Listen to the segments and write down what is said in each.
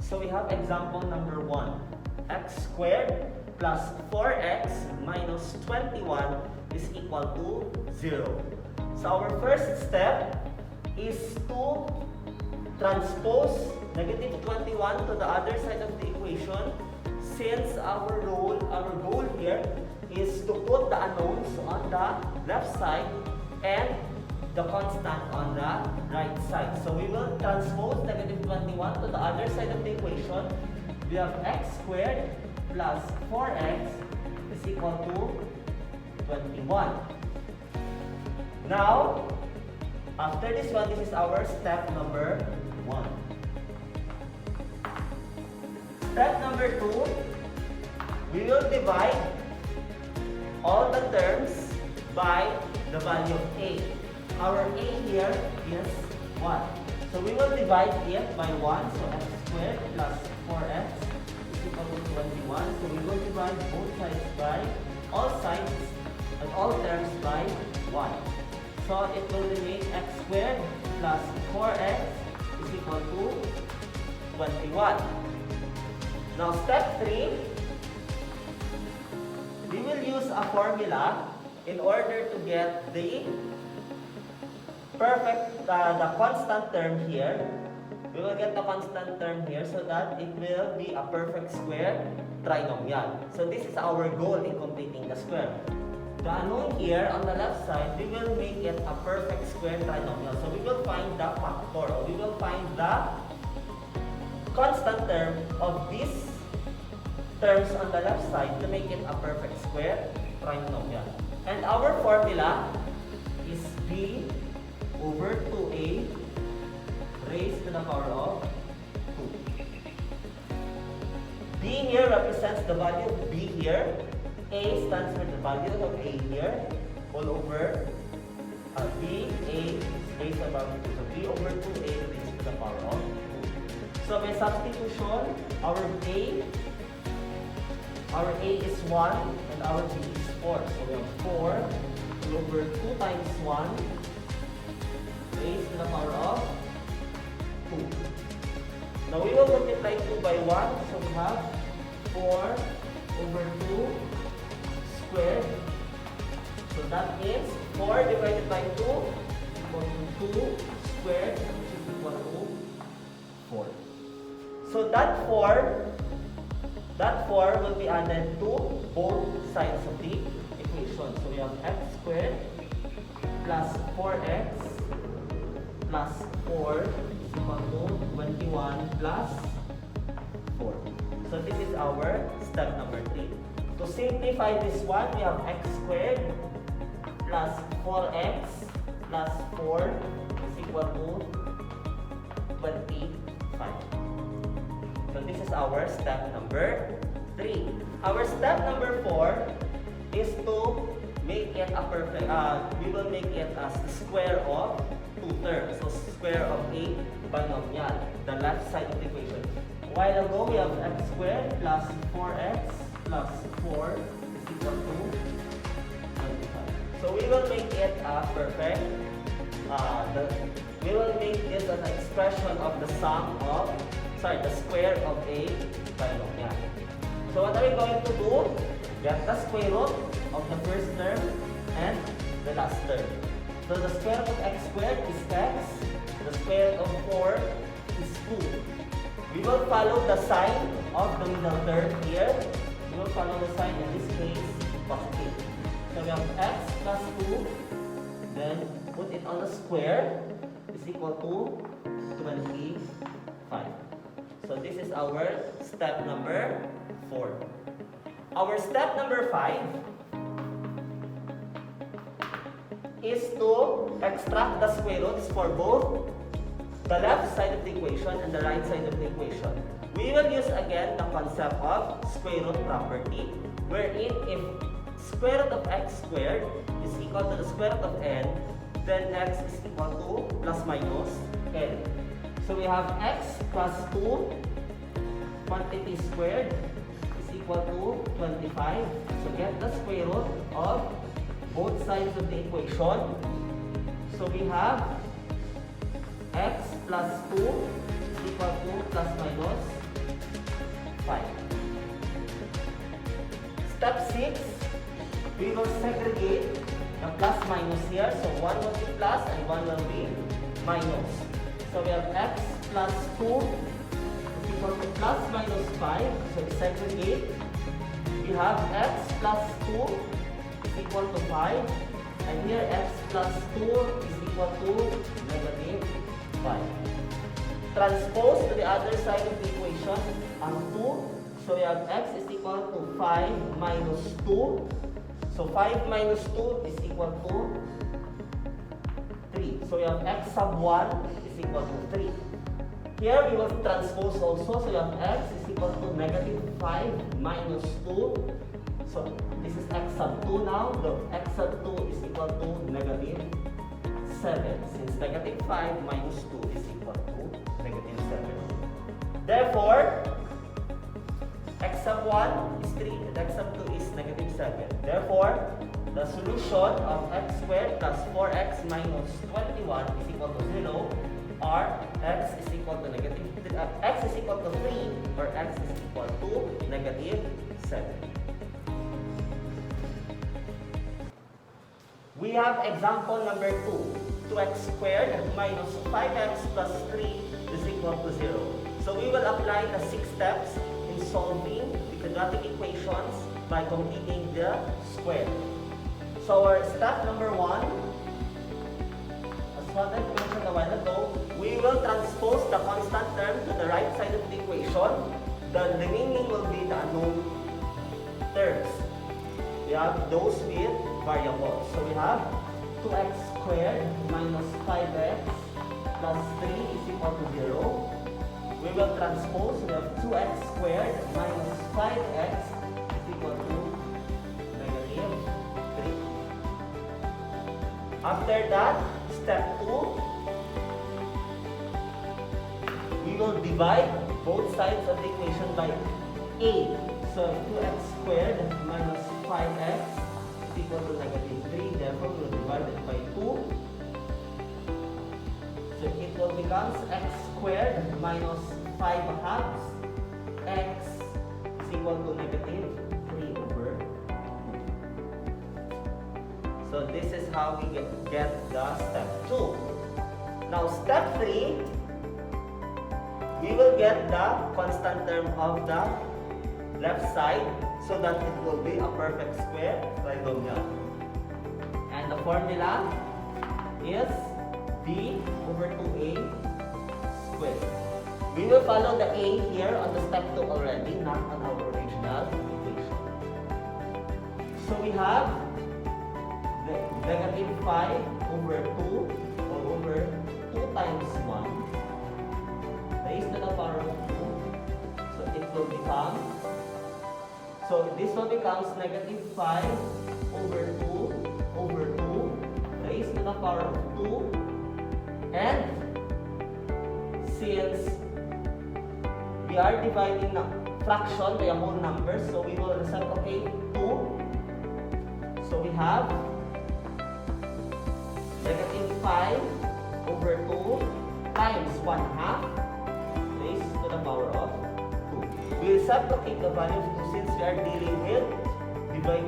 So we have example number 1. X squared plus 4x minus 21 is equal to 0. So our first step is to transpose negative 21 to the other side of the equation, since our goal here is to put the unknowns on the left side and the constant on the right side. So we will transpose negative 21 to the other side of the equation. We have x squared plus 4x is equal to 21. Now, after this one, this is our step number 1. Step number 2, we will divide all the terms by the value of a. Our a here is 1. So we will divide it by 1. So x squared plus 4x is equal to 21. So we will divide both sides by all sides and all terms by 1. So it will remain x squared plus 4x is equal to 21. Now step 3, we will use a formula in order to get the constant term here. We will get the constant term here so that it will be a perfect square trinomial. So this is our goal in completing the square. The unknown here on the left side, we will make it a perfect square trinomial. So we will find the factor, or we will find the constant term of these terms on the left side to make it a perfect square trinomial. And our formula is b over 2a raised to the power of 2. B here represents the value of b here. A stands for the value of a here. All over b, a is raised to the power of 2. So b over 2a raised to the power of 2. So by substitution, our a is 1 and our b is 4. So we have 4 all over 2 times 1 raised to the power of 2. Now we will multiply 2 by 1. So we have 4 over 2 squared. So that is 4 divided by 2 equal to 2 squared, which is equal to 4. So that 4 will be added to both sides of the equation. So we have x squared plus 4x plus 4 is equal to 21 plus 4. So this is our step number 3. To simplify this one, we have x squared plus 4x plus 4 is equal to 25. So this is our step number 3. Our step number 4 is to make it a perfect, we will make it as the square of 2 terms. So square of a binomial, the left side of the equation. While ago, we have x squared plus 4x plus 4 is equal to 25. So we will make it a perfect, we will make this as an expression of the the square of a binomial. So what are we going to do? Get the square root of the first term and the last term. So the square root of x squared is x. The square root of 4 is 2. We will follow the sign of the middle term here. We will follow the sign, in this case, positive. So we have x plus 2. Then put it on the square is equal to 25. So this is our step number 4. Our step number 5 is to extract the square roots for both the left side of the equation and the right side of the equation. We will use again the concept of square root property, wherein if square root of x squared is equal to the square root of n, then x is equal to plus minus n. So we have x plus 2 quantity squared is equal to 25. So get the square root of both sides of the equation. So we have x plus 2 is equal to plus minus 6, we will segregate the plus minus here. So 1 will be plus and 1 will be minus. So we have x plus 2 is equal to plus minus 5. So we segregate. We have x plus 2 is equal to 5. And here x plus 2 is equal to negative 5. Transpose to the other side of the equation ang 2. So we have x is equal to 5 minus 2. So 5 minus 2 is equal to 3. So we have x sub 1 is equal to 3. Here we will transpose also. So we have x is equal to negative 5 minus 2. So this is x sub 2 now. The x sub 2 is equal to negative 7. Since negative 5 minus 2 is equal to negative 7. Therefore, x sub 1 is 3 and x sub 2 is negative 7. Therefore, the solution of x squared plus 4x minus 21 is equal to 0, or x is equal to negative x is equal to 3, or x is equal to negative 7. We have example number 2. 2x squared minus 5x plus 3 is equal to 0. So we will apply the 6 steps in solving the quadratic equations by completing the square. So our step number 1, as what I mentioned a while ago, we will transpose the constant term to the right side of the equation. The remaining will be the unknown terms. We have those with variables. So we have 2x squared minus 5x plus 3 is equal to 0. We will transpose. We have 2x squared minus 5x is equal to negative 3. After that, step 2, we will divide both sides of the equation by a. So 2x squared minus 5x is equal to negative 3. Therefore, we will divide it by 2. So it will become x squared minus 5 halves. X is equal to negative 3 over 2. So this is how we get the step 2. Now step 3, we will get the constant term of the left side so that it will be a perfect square trinomial. And the formula is b over 2a squared. We will follow the a here on the step 2 already, not on our original equation. So we have the negative 5 over 2 or over 2 times 1 raised to the power of 2. So it will become, so this will becomes negative 5 over 2 raised to the power of 2. And since we are dividing the fraction by a whole number, so we will reciprocate 2. So we have negative 5 over 2 times 1/2 raised to the power of 2. We reciprocate the value of 2 since we are dealing with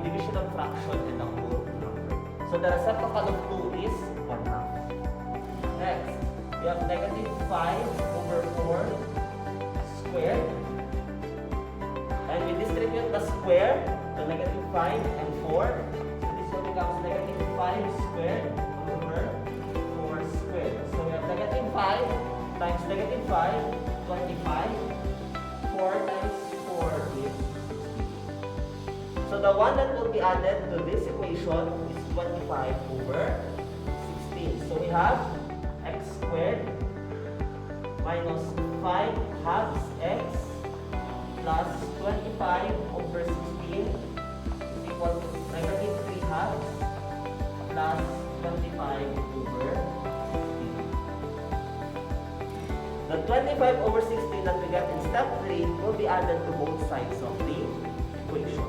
division of fraction and a whole number. So the reciprocal of 2 is 1/2. Next, we have negative 5 over 4 squared. And we distribute the square to negative 5 and 4. So this will become negative 5 squared over 4 squared. So we have negative 5 times negative 5, 25. 4 times 4 is 16. So the one that will be added to this equation is 25 over 16. So we have x squared minus 5 halves x plus 25 over 16 is equal to negative 3 halves plus 25 over 16. The 25 over 16 that we get in step 3 will be added to both sides of the equation.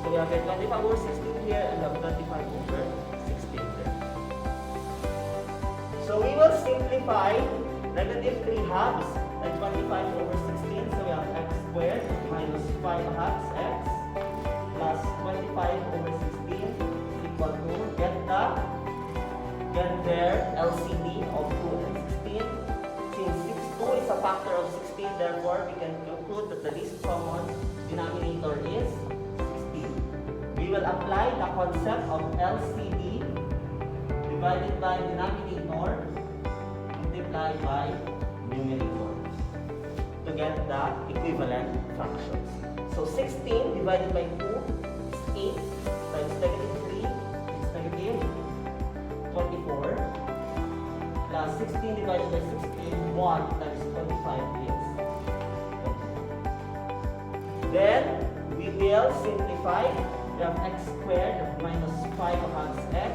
So we have 25 over 16 here and we have 25 over 16 there. So we will simplify negative 3 halves and 25 over 16. So we have x squared minus 5 halves x plus 25 of 16, therefore we can conclude that the least common denominator is 16. We will apply the concept of LCD divided by denominator multiplied by numerator to get the equivalent fractions. So 16 divided by 2 is 8 times negative 3 is negative 24 plus 16 divided by 16, 1 times 25 is 20. Then we will simplify. We have x squared minus 5 times x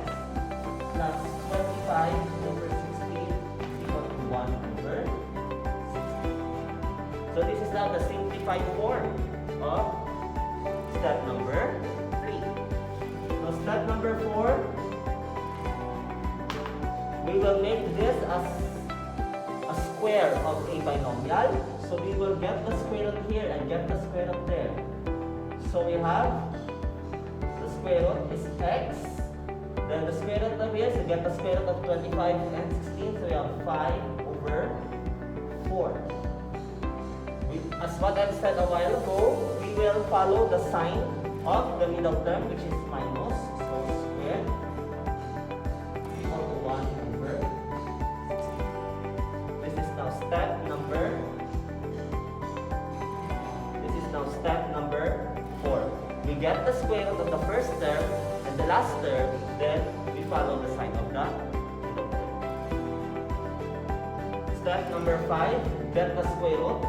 plus 25 over 16 equal to 1 over 16. So this is now the simplified form of step number 3. Now step number 4, we will make this as a square of a binomial. So we will get the square root here and get the square root there. So we have the square root is x. Then the square root of here, so get the square root of 25 and 16. So we have 5 over 4. As what I said a while ago, we will follow the sign of the middle term, which is minus. So square equal to 1 over 16. This is now step number 4. We get the square root of the first term and the last term, then we follow the sign of the middle term. Step number 5, get the square root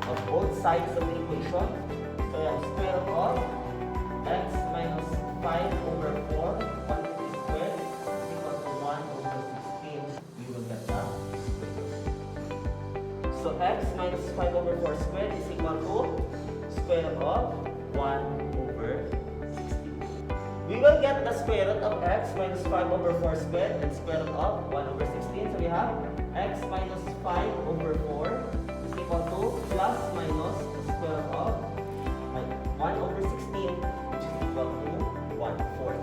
of both sides of the equation. So we have square root of x minus 5 over 4 quantity squared equal to 1 over 16. We will get the square root. So x minus 5 over 4 squared is equal to square root of 1 over 16. We will get the square root of x minus 5 over 4 squared and square root of 1 over 16. So we have x minus 5 over 4 is equal to plus minus the square root of 1 over 16, which is equal to 1/4.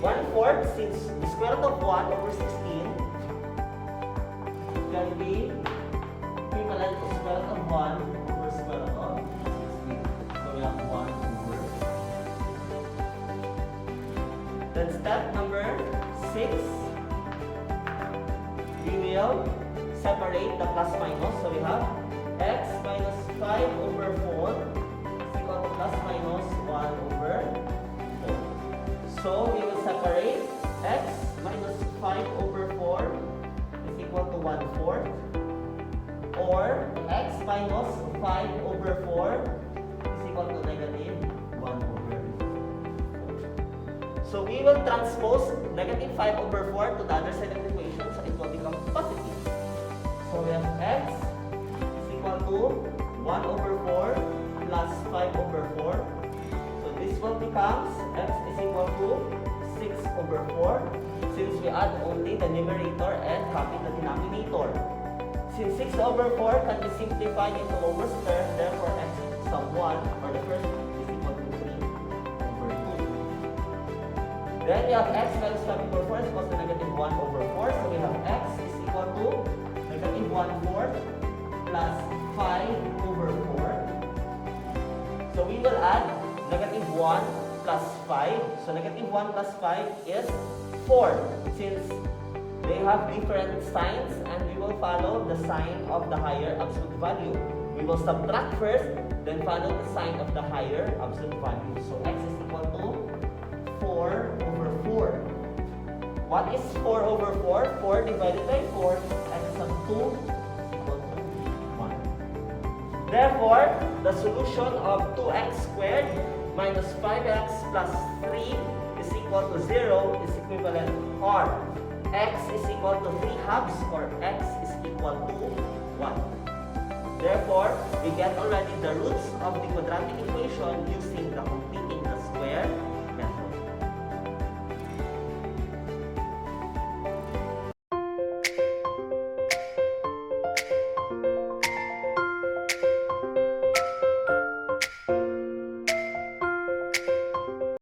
1/4, since the square root of 1 over 16 can be equivalent to square root of 1 over square root of 16. So we have 1 over. Then step number 6, we will separate the plus minus. So we have x minus 5 over 4 is equal to plus minus 1 over 4. So we will separate x minus 5 over 4 is equal to 1/4, or x minus 5 over 4 is equal to negative 1 over 4. So we will transpose negative 5 over 4 to the other side of the equation, so it will become positive. So we have x is equal to 1 over 4 plus 5 over 4. So this will become x is equal to 6 over 4, since we add only the numerator and copy the denominator. Since 6 over 4 can be simplified into lowest term, therefore x sub 1, or the first is equal to 3 over 2. Then we have x minus 5 over 4 is equal to negative 1 over 4. So we have x is equal to negative 1/4 plus 5 over 4. So we will add negative 1 plus 5. So negative 1 plus 5 is 4. Since they have different signs, and we will follow the sign of the higher absolute value. We will subtract first, then follow the sign of the higher absolute value. So x is equal to 4 over 4. What is 4 over 4? 4 divided by 4, x sub 2 is equal to 1. Therefore, the solution of 2x squared minus 5x plus 3 is equal to 0 is equivalent, or x is equal to 3 halves, or x is equal to 1. Therefore, we get already the roots of the quadratic equation using the completing the square